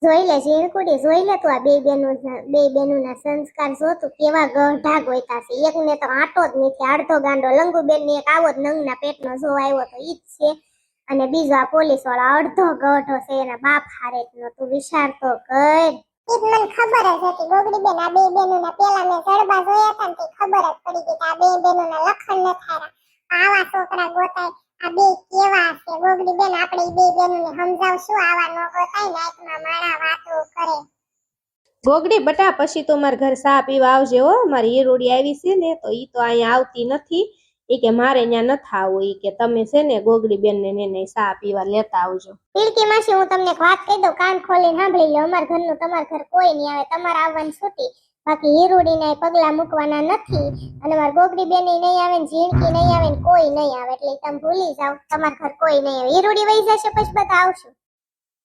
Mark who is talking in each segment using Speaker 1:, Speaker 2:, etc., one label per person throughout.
Speaker 1: જોઈ લે ઝીણકુડી, જોઈ લે તું આ બે બેનું ના સંસ્કાર જો તું કેવા ગઢા ગોઈતા છે. એકને તો આટો જ નથી, અડધો ગાંડો લંગુબેન ને એક આવો જ નંગના પેટનો જો આવ્યો તો ઈ જ છે, અને બીજો આ પોલીસ વાળા અડધો ગઢો છે એના બાપ હારે નો. તું વિચાર તો કર. ઈ મને ખબર જ હતી ગોગડી બેન, આ બે બેનું ના પેલા મેં જડબા જોયા હતા ને તે ખબર જ પડી ગઈ કે આ બે બેનું ના લખણ ન થારા, આવા છોકરા ગોતાય. આ બે કેવા છે ગોગડી બેન, આપણે ઈ બે બેનું ને સમજાવશું આવા ન ગોતાય ને આત્મા માણા વાતો કરે.
Speaker 2: ગોગડી બટા પછી તો મારા ઘર ચા પીવા આવજે હો. મારી હીરોડી આવી છે ને તો ઈ તો અહીંયા આવતી નથી, ઈ કે મારે ત્યાં નથી આવવું, ઈ કે તમે છે ને ગોગડી બેન ને ચા પીવા લેતા આવજો.
Speaker 1: પિલકી માસી, હું તમને એક વાત કહી દઉં, કાન ખોલીને સાંભળી લો. અમારા ઘરનું તમારા ઘર કોઈ નહીં આવે, તમારે આવવાની છૂટી. બાકી હીરોડીને પગલા મૂકવાના નથી, અને મારા ગોગડી બેન નહીં આવે ને ઝીણકી નહીં આવે ને કોઈ નહીં આવે, એટલે તમે ભૂલી જાઓ, તમારા ઘર કોઈ નહીં આવે. હીરોડી વહી જશે પછી બધા આવશું.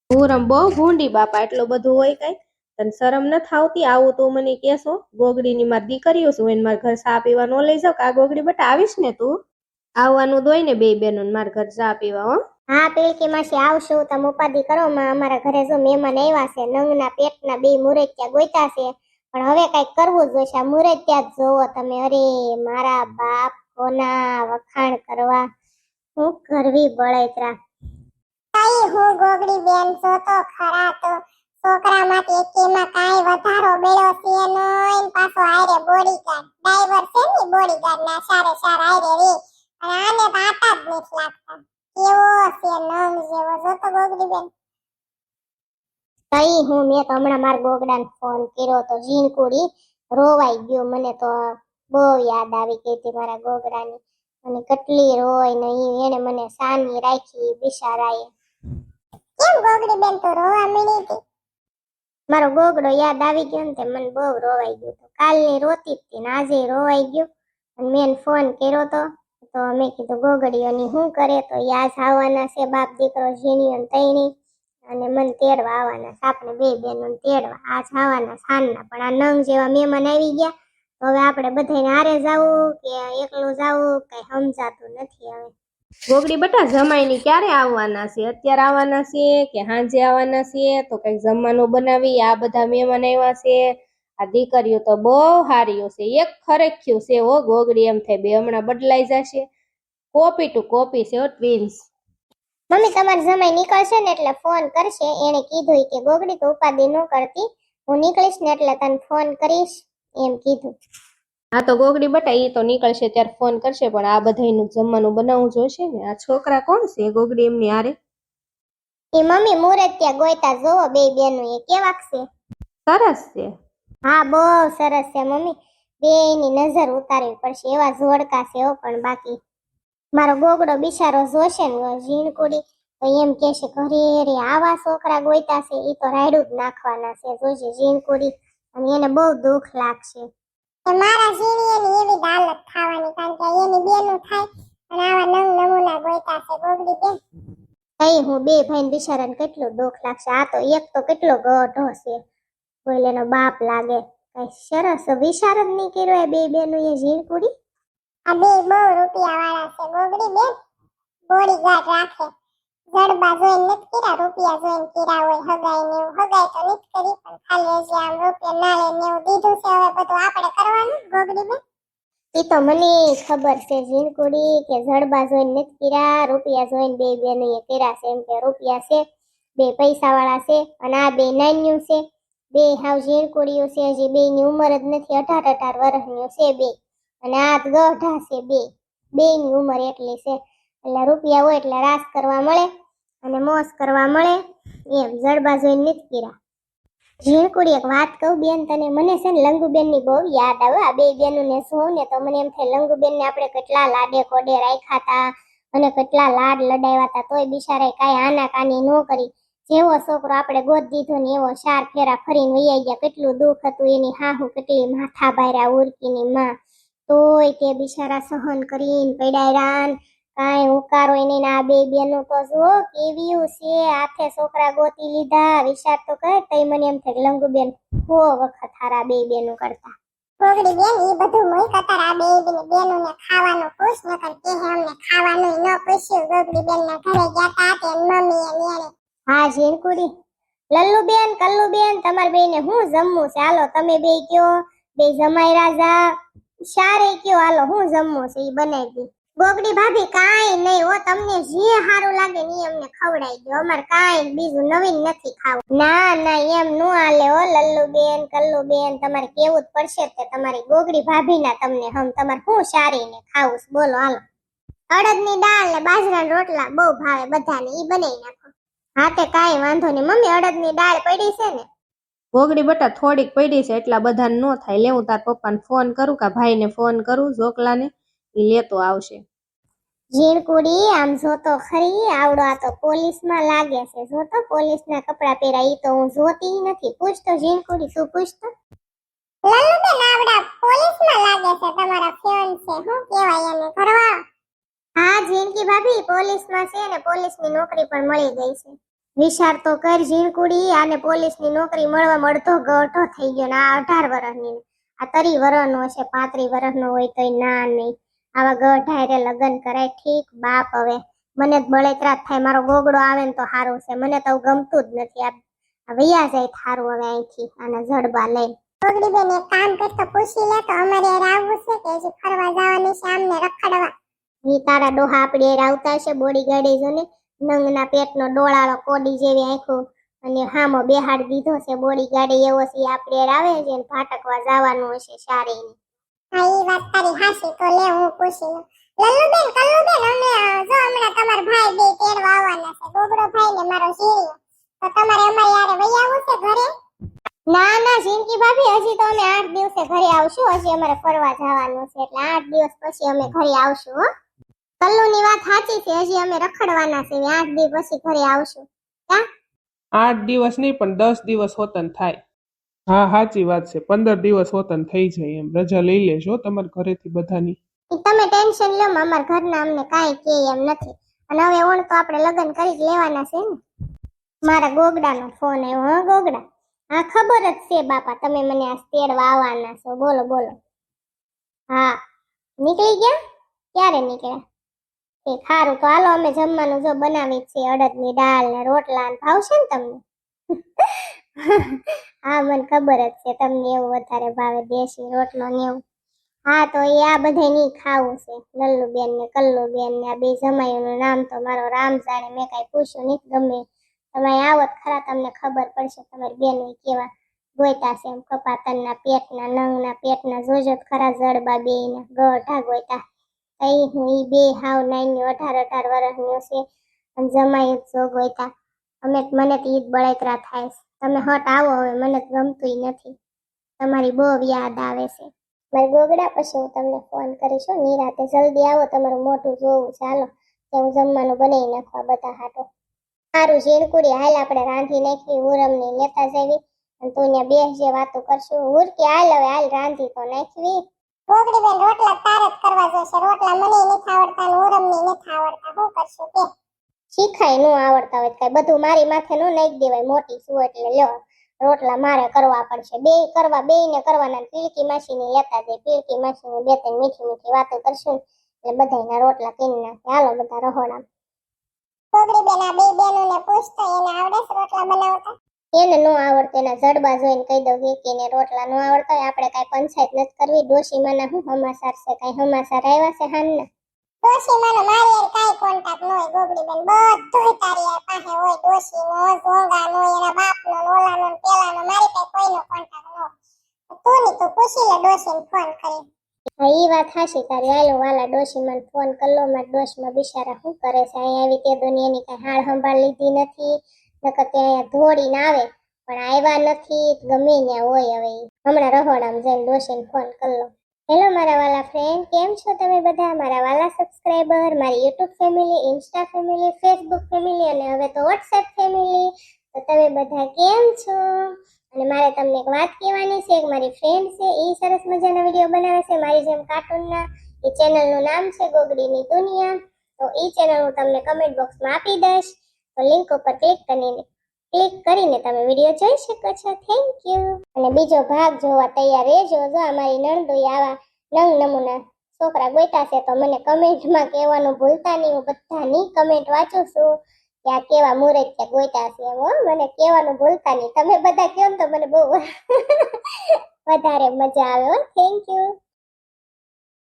Speaker 2: હું બહુ ભૂંડી બાપા, એટલું બધું હોય કઈ? તને શરમ નથી આવતી? આવું તું મને કેશો? ગોગડીની મારી દીકરીઓ છું એને મારા ઘર ચા પીવા ન લઈ જાવ? આ ગોગડી બટા આવીશ ને તું? આવવાનું દોય ને બે બેનો મારા ઘર ચા પીવા. હો
Speaker 1: હા પિલકી માસી, આવશું. તમે ઉપાધિ કરો માં. અમારા ઘરે જો મહેમાન આવ્યા છે, નંગના પેટના બે મુરત્યા ગોઈતા છે, પણ હવે કઈક કરવું જ જોઈશે. આ મુરત્યા જ જોવો તમે. અરે મારા બાપ કોના વખાણ કરવા, હું કરવી બળતરા. કઈ હું ગોગડી બેન છો તો ખરા, તો છોકરા માટે એકેમાં કાઈ વધારો બેડો છે નોઈન, પાછો આરે બોડીગાર્ડ ડ્રાઈવર છે ને, બોડીગાર્ડ ના સારે સાર આરે રે, અને આને તો આટા જ નથી લાગતા. કેવો છે નંગ જેવો જો તો ગોગડી બેન. કઈ હું મેં તો હમણાં મારા ગોગડાને ફોન કર્યો તો ઝીણકુડી રોવાઈ ગયો. મને તો બહુ યાદ આવી ગઈ હતી મારા ગોગડાની, અને કેટલી રોય ને એને મને સાની રાખી બિચારાએ. કેમ ગોગડી બેન તો રોવા મળી હતી? મારો ગોગડો યાદ આવી ગયો ને તે મને બહુ રોવાઈ ગયું. તો કાલની રોતી હતી ને આજે રોવાઈ ગયું, અને મેં ફોન કર્યો તો મેં કીધું ગોગડીઓની શું કરે, તો યાદ આવવાના છે બાપ દીકરો ઝીણીઓ ને તૈણી, અને મને તેડવા આવવાના છે, આપણે બે બેનો તેડવા આજ આવવાના સાંજના. પણ આ નંગ જેવા મહેમાન આવી ગયા, તો હવે આપણે બધાને હારે જવું કે એકલું જવું કઈ સમજાતું નથી હવે.
Speaker 2: ગોગડી બટા જમાઈની ક્યારે આવવાના છે? અત્યારે આવવાના છે કે સાંજે આવવાના છે? તો કઈક જમવાનું બનાવી. આ બધા મહેમાન આવ્યા છે, આ દીકરીઓ તો બહુ હારીઓ છે, એક ખરેખ્યું છે હો ગોગડી. એમ થાય બે હમણાં બદલાઈ જશે, કોપી ટુ કોપી છે હો, ટ્વિન્સ.
Speaker 1: મમ્મી તમારે જમાઈ નીકળશે ને એટલે ફોન કરશે, એને કીધું કે ગોગડી તો ઉપાધિ ન કરતી, હું નીકળીશ ને એટલે તને ફોન કરીશ એમ કીધું.
Speaker 2: હા તો ગોગડી બટા એ તો નીકળશે ત્યારે ફોન કરશે, પણ આ બધાનું જમવાનું બનાવવું જોઈશે ને. આ છોકરા કોણ છે ગોગડી એમની હારે?
Speaker 1: એ મમ્મી મુરત્યા ગોઈતા જોવો બે બેનું, એ કેવાક છે?
Speaker 2: સરસ છે.
Speaker 1: હા બહુ સરસ છે મમ્મી, બેયની નજર ઉતારવી પડશે, એવા જોડકા છે હો. પણ બાકી મારો ગોગડો બિચારો જોશે ને ઝીણકુડી તો એમ કેશે ઘરે રે આવા છોકરા ગોઈતા છે, એ તો રાયડું જ નાખવાના છે જોશે ઝીણકુડી, અને એને બહુ દુઃખ લાગશે. મારા ઝીણીની એવી હાલત થવાની, કારણ કે એની બેનું થાય અને આવા નંગ નમૂના ગોઈતા છે ગોગડી બેન. કઈ હું બે ભાઈ બિચારાને કેટલું દુઃખ લાગશે. આ તો એક તો કેટલો ગઢો છે, બોલેનો બાપ લાગે. કઈ સરસ વિચાર જ નહીં કર્યો એ બે બેનું એ ઝીણકુડી. આ બે બહુ રૂપિયા વાળા છે ગોગડી બેન, બોડીગાર્ડ રાખે. જડબા જોઈને નથી કર્યા, રૂપિયા જોઈને કર્યા હોય. હગાઈ ને એવું હગાઈ તો નથી કરી, પણ ખાલી હજી આમ રૂપિયા નાળે ને એવું દીધું છે. હવે બધું આપણે કરવાનું ગોગડી બેન. એ તો મને ખબર છે ઝીણકુડી કે જડબા જોઈને નથી કર્યા, રૂપિયા જોઈને બે બેનું એ કર્યા છે. એમ કે રૂપિયા છે, બે પૈસા વાળા છે, અને આ બે નાન્યું છે, બે હાવ ઝીણકુડીઓ છે, હજી બે ની ઉંમર જ નથી, 18-18 વર્ષની છે બે, અને આ ગઢા છે બે ની ઉંમર એટલી છે. એટલે રૂપિયા હોય એટલે રાસ કરવા મળે અને મોસ કરવા મળે, એમ જડબા જોઈને નથી કર્યા. ઝીણકુડી એક વાત કહું બેન તને, મને છે ને લંગુબેન ની બહુ યાદ આવે. આ બે બેનું ને જોઉં ને તો મને એમ થાય લંગુબેન ને આપણે કેટલા લાડે કોડે રાખ્યા હતા અને કેટલા લાડ લડાવ્યા હતા, તોય બિચારાએ કાંઈ આનાકાની ન કરી. જેવો છોકરો આપણે ગોદ દીધો ને એવો 4 ફેરા ફરીને વૈયા ગયા. કેટલું દુઃખ હતું એની હાહુ કેટલી માથા ભાર્યા ઉર્કીની માં, તોય તે બિચારા સહન કરીને પડાયરાન, કાંઈ ઉકારો એને. આ બે બેનું તો જો કેવીયું છે, હાથે છોકરા ગોતી લીધા. વિચાર તો કર, તઈ મને એમ થાય લંગુબેન 100 વખત હારા બે બેનું કરતા. ગોગડી બેન ઈ બધું મોય કતાર આ બે બેનું ને ખાવાનું પૂછ ન કર કે અમને ખાવાનું ન પૂછ્યું. ગોગડી બેન ના ઘરે ગયા તા તે મમ્મી અને એને. હા ઝીણકુડી લલ્લુબેન કલ્લુબેન તમારે બેને હું જમવું છે હાલો તમે બે કયો બે જમાઈ રાજા શારે કયો હાલો હું જમવું છે ઈ બનાવી દી ગોગડી ભાભી કાઈ નહીં હો તમને જે સારું લાગે ને ઈ અમને ખવડાવી દો અમાર કાઈ બીજું નવીન નથી ખાવું ના ના એમ નો હાલે હો લલ્લુબેન કલ્લુબેન તમારે કેવું જ પડશે તે તમારી ગોગડી ભાભીના તમને હમ તમારે હું શારીને ખાવું છે બોલો હાલો અડદની દાળ ને બાજરાના રોટલા બહુ ભાવે બધાને ઈ બનાવી નાખો હા તે કાઈ વાંધો નહીં મમ્મી અડદની દાળ પડી છે ને
Speaker 2: ગોગડી બટા થોડીક પડી છે એટલા બધાને નો થાય લે હું તાર પપ્પાને ફોન કરું કે ભાઈને ફોન કરું જોકલાને ઈ લેતો આવશે
Speaker 1: ઝીણકુડી આમ જોતો ખરી આવડો આ તો પોલીસમાં લાગે છે જોતો પોલીસના કપડા પહેરા ઈ તો હું જોતી નથી પૂછતો ઝીણકુડી તું પૂછતો લલ્લુબેન આવડા પોલીસમાં લાગે છે તમારા ફ્રેન્ડ છે શું કહેવાય એને કરવા હા ઝીણકી ભાભી પોલીસમાં છે ને પોલીસની નોકરી પણ મળી ગઈ છે વિચાર તો કર ઝીણકુડી આને પોલીસની નોકરી મળવા અડધો ગઢો થઈ ગયો ને આ 18 વર્ષની આ 30 વર્ષનો હશે 35 વર્ષનો હોય તોય ના નહીં આવા ગઢાયરે લગ્ન કરાય ઠીક બાપ હવે મને જ બળેતરા થાય મારો ગોગડો આવે ને તો સારું છે મને તો ગમતું જ નથી આ વૈયા જાય થારું હવે અહીંથી આના જડબા લઈ ગોગડી બેન એક કામ કરતો પૂછી લે તો અમારે યાર આવવું છે કે હજી ફરવા જવાની છે આમને રખડવા ઈ તારા ડોહા આપડી યાર આવતા છે બોડી ગાડી જો ને નંગના પેટનો ડોળાળો કોડી જેવી આંખો અને હામો બેહાડ દીધો છે બોડી ગાડી એવો છે આપડે યાર આવે છે ને ભાટકવા જવાનું હશે શારીને હા ઈ વાત તારી હાસી તો લે હું પૂછી લઉં લલ્લુબેન કલ્લુબેન અમે જો હમણાં તમાર ભાઈ બે તેડવા આવવાના છે ગોગડો ભાઈ ને મારો ઝીણિયો તો તમારે અમારે યારે વઈ આવવું છે ઘરે ના ના ઝીણકી ભાભી હજી તો અમે 8 દિવસે ઘરે આવશું હજી અમારે ફરવા જવાનું છે એટલે 8 દિવસ પછી અમે ઘરે આવશું હો કલ્લુની વાત સાચી છે હજી અમે રખડવાના છે 8 દિવસ પછી ઘરે આવશું કા
Speaker 3: 8 દિવસ નહીં પણ 10 દિવસ હોતન થાય હા સાચી વાત છે 15 દિવસ હોતન થઈ જાય એમ રજા લઈ લેજો તમારા ઘરેથી બધાની
Speaker 1: તમે ટેન્શન લો અમાર ઘરના અમને કાઈ કે એમ નથી અને હવે ઓણ તો આપણે લગ્ન કરી જ લેવાના છે ને મારા ગોગડાનો ફોન આવ્યો હા ગોગડા હા ખબર જ છે બાપા તમે મને આ તેડવા આવવાના છો બોલો બોલો હા નીકળી ગયા ક્યારે નીકળ્યા એ ખારું તો હાલો અમે જમવાનું જો બનાવી છે અડદની દાળ ને રોટલા ને ભાવશે ને તમને હા મને ખબર જ છે તમને એવું વધારે ભાવે દેશી રોટલો ને એવું હા તો એ આ બધે ની ખાવું છે લલ્લુબેન ને કલ્લુબેન ને આ બે જમાઈઓનું નામ તો મારો રામ જાણે મેં કઈ પૂછ્યું નહીં ગમે તમે આવત ખરા તમને ખબર પડશે તમારી બેન કેવા ગોયતા છે એમ કપાતનના પેટના નંગના પેટના જોજો ખરા જડબા બેયના ગઢા ગોયતા કઈ હું ઈ બે હાવ 18 વર્ષનું છે અને જમાઈ જો ગોયતા મને તો ઈદ બળેતરા થાય છે તમે હટ આવો હવે મને તો ગમતું નથી તમારી બહુ યાદ આવે છે મારી ગોગડા પછી હું તમને ફોન કરીશ નિરાતે જલ્દી આવો તમારું મોઢું જોવું ચાલો કે હું જમવાનું બનાવી નાખવા બધા હાટો સારું ઝીણકુડી હાલ આપણે રાંધી નાખી ઉરમની લેતા જવી અને તું ત્યાં બેસજે વાતો કરશું ઉરકી હાલ હવે હાલ રાંધી તો નાખવી ગોગડી બેન રોટલા તારે જ કરવા જોશે રોટલા મને નથી આવડતા ને ઉરમની નથી આવડતા શું કરશું કે શીખાય નો આવડતા હોય કઈ બધું મારી માથે નો નાખી દેવાય મોટી છું એટલે લ્યો રોટલા મારે કરવા પડશે બેયને કરવાના પીળકી માસીની લેતા જાય પીળકી માસીની બે ત્રણ મીઠી મીઠી વાતો કરશું એટલે બધાયના રોટલા કિન નાખે હાલો બધા રહોડા ગોગડી બેન આ બે બેનોને પૂછતો એને આવડે છે રોટલા બનાવતા એને નો આવડતું એના જડબા જોઈને કહી દઉં કે એને રોટલા નો આવડતા હોય આપણે કઈ પંચાયત નથી કરવી ડોશીમાના હું હમાસાર છે કઈ હમાસાર આવ્યા છે હાનના ડોશીમાનો મારી યાર કાઈ કોન્ટેક્ટ ન હોય ગોગડી બેન બધું તારી યાર પાસે હોય ડોશીનો ગોંગાનો એના બાપનો ઓલાનો પેલાનો મારી પાસે કોઈનો કોન્ટેક્ટ ન હોય તું ની તો પૂછી લે ડોશીને ફોન કરી હા ઈ વાત હાશી તારી હાલો વાલા ડોશીમાને ફોન કરલો માર ડોશમાં બિચારા શું કરે છે અહીંયા આવી તે દુનિયાની કઈ હાળ સંભાળ લીધી નથી નકર તે અહીંયા ધોડીને આવે પણ આવ્યા નથી ગમે ત્યાં હોય હવે હમણાં રહોડામાં જઈને ડોશીને ફોન કરલો હેલો મારા વાલા ફ્રેન્ડ કેમ છો તમે બધા મારા વાલા સબસ્ક્રાઇબર મારી YouTube family Insta family Facebook family અને હવે તો વોટ્સએપ ફેમિલી તો તમે બધા કેમ છો અને મારે તમને એક વાત કહેવાની છે એક મારી ફ્રેન્ડ છે એ સરસ મજાના વિડીયો બનાવે છે મારી જેમ કાર્ટૂનના એ ચેનલનું નામ છે ગોગડીની દુનિયા તો એ ચેનલ હું તમને કમેન્ટ બોક્સમાં આપી દઈશ તો લિંક ઉપર ક્લિક કરીને તમે વિડીયો જોઈ શકો છો થેન્ક યુ અને બીજો ભાગ જોવા તૈયાર રહેજો જો અમારી નણદોઈ આવા નંગ નમૂના છોકરા ગોઈતા છે તો મને કમેન્ટમાં કહેવાનું ભૂલતા નહીં હું બધાની કમેન્ટ વાંચું છું કે આ કેવા મુરત ગોઈતા છે એમ હો. મને કહેવાનું ભૂલતા નહીં. તમે બધા કહો ને તો મને બહુ વધારે મજા આવે હો. Thank you.